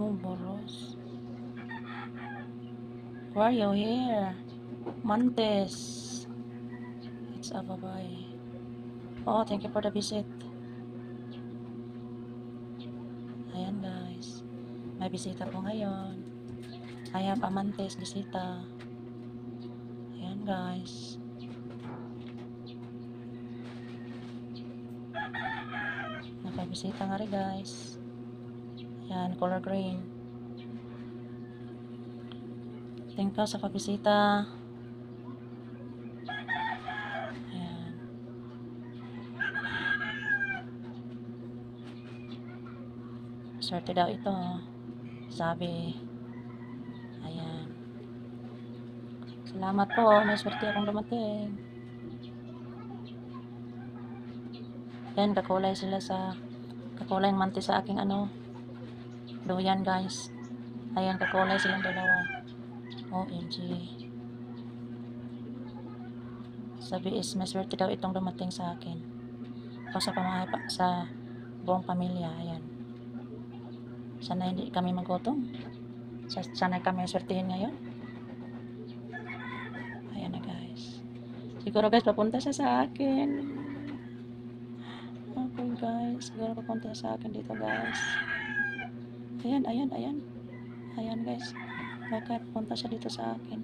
Oh, boros. Why are you here? Mantes. It's a babae. Oh, thank you for the visit. Ayan guys. May bisita po ngayon. I have amantes bisita. Ayan guys. Nakabisita nga rin guys. Ayan, color green. Thank you sa pagbisita. Ayan. Swerte daw ito. Sabi. Ayan. Salamat po. May swerte akong dumating. Ayan, kakulay sila sa kakulay ng mantis sa aking duyan guys. Ayan, kakulay silang dalawa. OMG. Sabi is may swerte daw itong dumating sa akin. O sa pamahay pa, sa buong pamilya. Ayan. Sana hindi kami magutom. Sana kami swertihin ngayon. Ayan na guys. Siguro guys, papunta siya sa akin. Okay guys, siguro papunta sa akin dito guys. Ayan, ayan, ayan. Ayan guys. Bakit punta siya dito sa akin?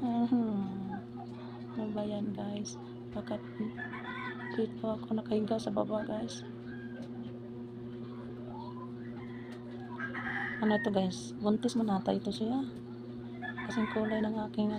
Ano ba yan guys? Bakit dito ako nakahiga sa baba guys? Ano ito guys? Buntis mo nata ito siya. Kasing kulay ng aking